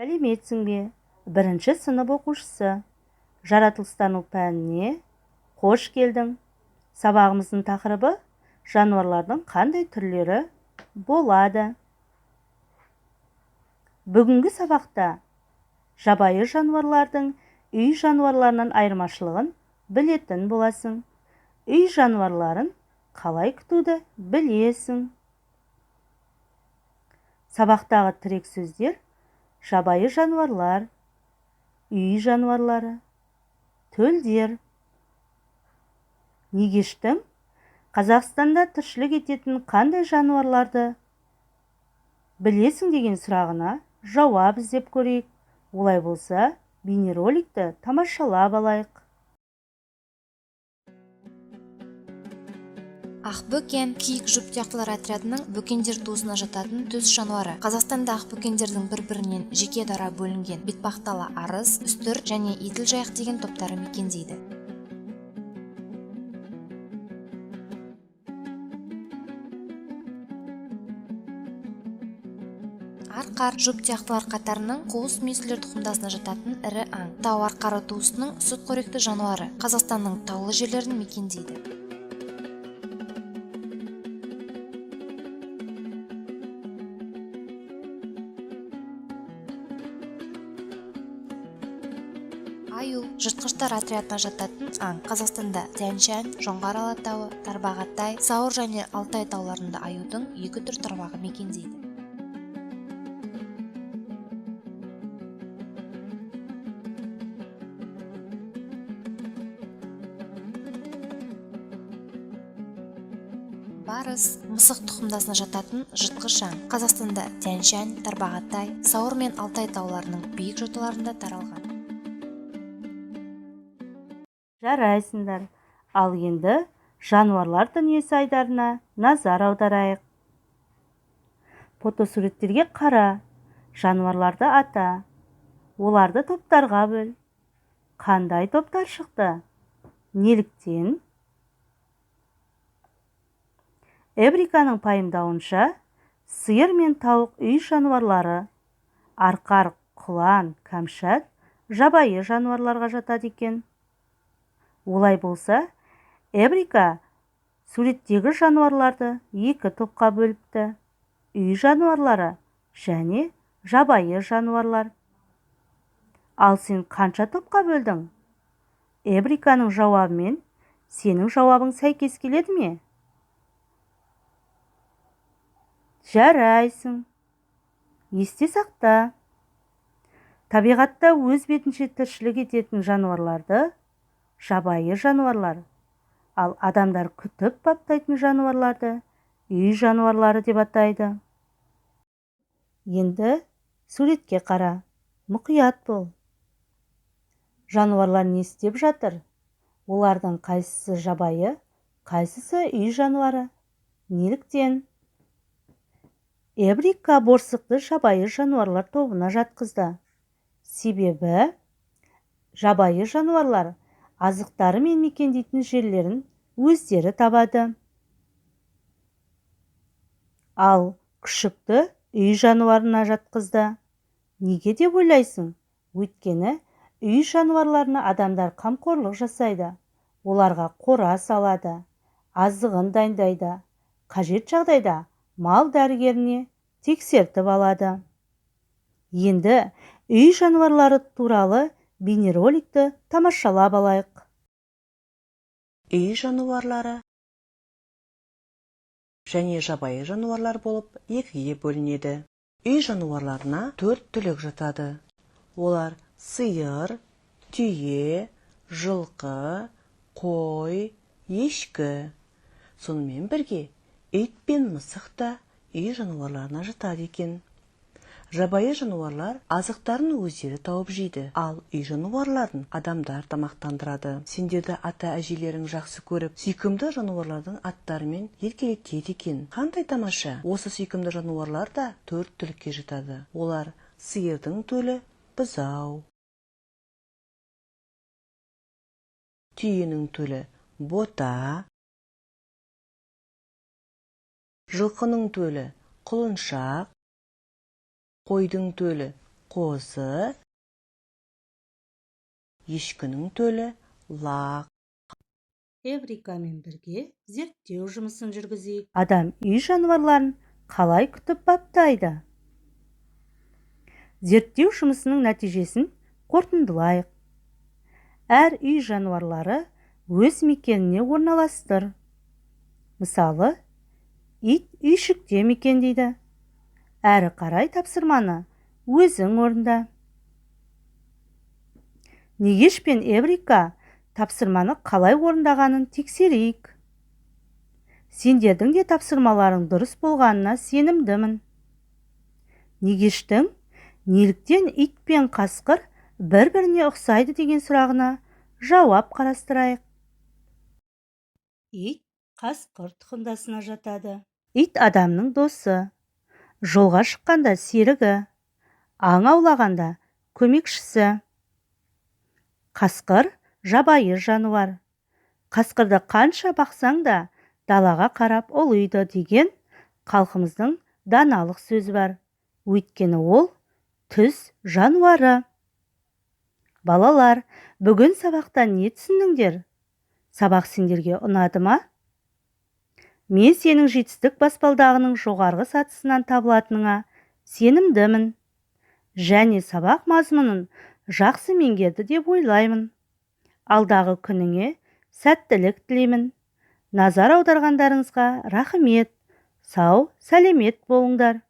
Сәлеметсің бе? Бірінші сынып оқушысы. Жаратылыстану пәніне қош келдің. Сабағымыздың тақырыбы жануарлардың қандай түрлері болады. Бүгінгі сабақта жабайы жануарлардың үй жануарларынан айырмашылығын білетін боласың. Үй жануарларын қалай күтуді білесің. Сабақтағы тірек сөздер: жабайы жануарлар, үй жануарлары, төлдер. Негештің Қазақстанда тіршілік ететін қандай жануарларды білесің деген сұрағына жауап іздеп көрейік. Олай болса, бейнероликті тамашалап алайық. Ақбөкен киік жұптияқтылар отрядының бөкендер туысына жататын төс жануары. Қазақстанда ақбөкендердің бір-бірінен жеке дара бөлінген бетпақдала арыс, үстір және еділ жайық деген топтары мекендейді. Арқар жұптияқтылар қатарының қуыс мүйізлер тұқымдасына жататын ірі аң. Тау арқары туысының сүтқоректі жануары. Қазақстанның таулы жерлерін мекендейді. Аю жыртқыштар отрядына жататын аң. Қазақстанда Тянь-Шань, Жоңғар Алатауы, Тарбағатай, Сауыр және Алтай тауларында аюдың екі түр тармағы мекендейді. Барыс мысық тұқымдасына жататын жыртқыш аң. Қазақстанда Тянь-Шань, Тарбағатай, Сауыр мен Алтай тауларының биік жоталарында таралған. Жарайсыңдар. Ал енді жануарлар дүниесі айдарына назар аударайық. Фотосуреттерге қара. Жануарларды ата. Оларды топтарға бөл. Қандай топтар шықты? Неліктен? Эвриканың пайымдауынша, сиыр мен тауық үй жануарлары, арқар, құлан, кәмшат жабайы жануарларға жатады екен. Олай болса, Эврика суреттегі жануарларды екі топқа бөліпті: үй жануарлары және жабайы жануарлар. Ал сен қанша топқа бөлдің? Эвриканың жауабымен сенің жауабың сәйкес келеді ме? Жарайсың. Есте сақта. Табиғатта өз бетінше тіршілік ететін жануарларды жабайы жануарлар, ал адамдар күтіп баптайтын жануарларды үй жануарлары деп атайды. Енді суретке қара, мұқият бол. Жануарлар не істеп жатыр? Олардың қайсысы жабайы, қайсысы үй жануары? Неліктен? Эврика борсықты жабайы жануарлар тобына жатқызды. Себебі жабайы жануарлар азықтары мен мекендейтін жерлерін өздері табады. Ал күшікті үй жануарына жатқызды. Неге деп ойлайсың? Өйткені үй жануарларына адамдар қамқорлық жасайды. Оларға қора салады, азығын дайындайды, қажет жағдайда мал дәрігеріне тексертіп алады. Енді үй жануарлары туралы бейнероликті тамашалап алайық. Үй жануарлары және жабайы жануарлар болып екіге бөлінеді. Үй жануарларына 4 түлік жатады. Олар сиыр, түйе, жылқы, қой, ешкі. Сонымен бірге ит пен мысық та үй жануарларына жатады екен. Жабайы жануарлар азықтарын өздері тауып жейді, ал үй жануарларын адамдар тамақтандырады. Сендерді ата-әжелерің жақсы көріп, сүйкімді жануарлардың аттарымен еркелетеді екен. Қандай тамаша! Осы сүйкімді жануарлар да 4 түлікке жатады. Олар сиырдың төлі бұзау, түйенің төлі бота, жылқының төлі құлыншақ, қойдың төлі қозы, ешкінің төлі лақ. Эврикамен бірге зерттеу жұмысын жүргізейік. Адам үй жануарларын қалай күтіп баптайды? Зерттеу жұмысының нәтижесін қорытындылайық. Әр үй жануарлары өз мекеніне орналастыр. Мысалы, ит үйшікте мекендейді. Әрі қарай тапсырманы өзің орында. Негеш пен Эврика тапсырманы қалай орындағанын тексерейік. Сендердің де тапсырмаларың дұрыс болғанына сенімдімін. Негештің неліктен ит пен қасқыр бір-біріне ұқсайды деген сұрағына жауап қарастырайық. Ит қасқыр тұқымдасына жатады. Ит адамның досы, жолға шыққанда серігі, аң аулағанда көмекшісі. Қасқыр жабайы жануар. Қасқырды қанша бақсаң да далаға қарап ұлиды деген халқымыздың даналық сөзі бар. Өйткені ол түз жануары. Балалар, бүгін сабақта не түсіндіңдер? Сабақ сендерге ұнады ма? Мен сенің жетістік баспалдағының жоғарғы сатысынан табылатыныңа сенімдімін. Және сабақ мазмұнын жақсы меңгерді деп ойлаймын. Алдағы күніңе сәттілік тілеймін. Назар аударғандарыңызға рахмет. Сау, сәлемет болыңдар.